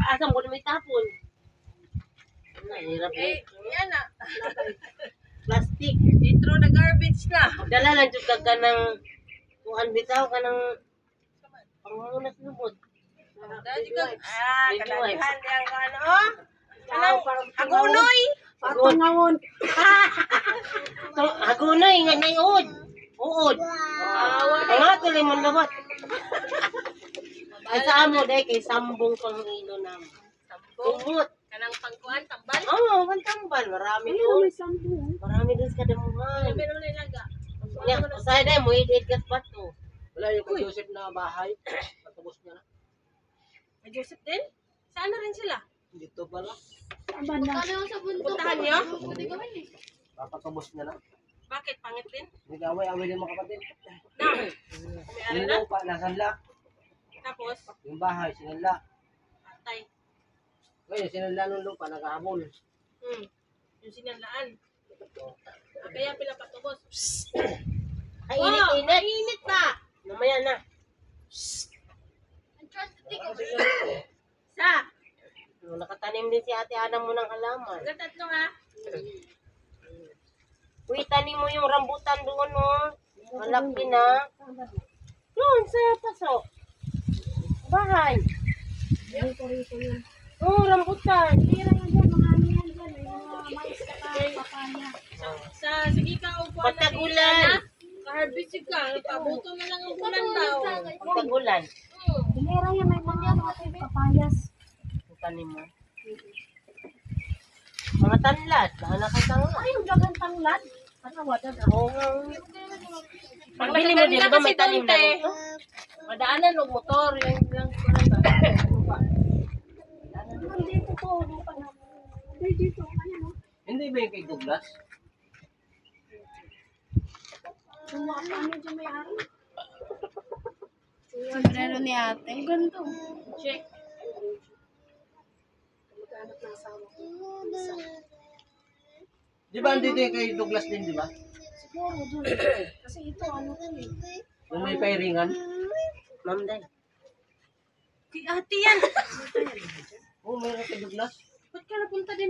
Asan ko na may tapon? Nahirap Eh, yan na. Plastic. I-throw na garbage na. Dala lang yung ka ng kuhan bitaw ka ng pangunas lubod. Dahil ka, Baby wipes. kadaghan yan ka ano, oh. Anong, hagunoy. Pagpangangon. Hagunoy nga na iod. Uod. Ang nga tuloy mo labot. Ay sa amo dahil kay sambong pang ilo namin. Kumot. Kanang pangkuhan, tambal. Oo, pantambal. Marami doon. Marami doon sa kadamuhan. Meron na ilaga. Ya, usay na mo idid kat pato. Wala yung kay Joseph na bahay. Patubos niya na. May Joseph din? Saan na rin sila? Dito pala. Puntahan niyo? Papatubos niya na. Bakit? Pangit din? Nag-away-away din mga kapatid. Na. May Yung na? lupa, nasanla. Tapos, Yung bahay, sinanla. patay. Ngayon, sinanla ng lupa, nag-ahabol. Yung sinanlaan. Kaya pila patubos. Ay, init-init. Init pa. Namaya na. Sa? Nakatanim din si Ate Ana mo ng halaman. Tatlo ha? Uy, tanim mo yung rambutan doon, oh. Malaki na. Doon, sa paso. Bahay. Oo, rambutan. Sa, sige ka, upuan na. Patagulan. Ka-harvest ka. Pabuto na lang ang bulan daw. Patagulan. Dinera yan, may mga papayas. Ang tanim mo. Mga tanlad. Bahala kay tanlad. Ay, yung dagang tanglad. Ano, wala na. Oo nga. Pagbili mo din, ba may tanim na ito? Madaanan o motor. Yung lang. Dito to, lupa na. Dito, ano, Hindi ba yung kay Douglas? yung mga paano dyan may ari. Sombrero ni ate. Ang ganda. Check. Magkaanak na asawa ko. Di ba andito yung kay Douglas din, di ba? Siguro, dun. Kasi ito, ano to eh. Yung may pairingan. Ma'am Day. Ate yan. Oo, meron kay Douglas. Ba't ka napunta din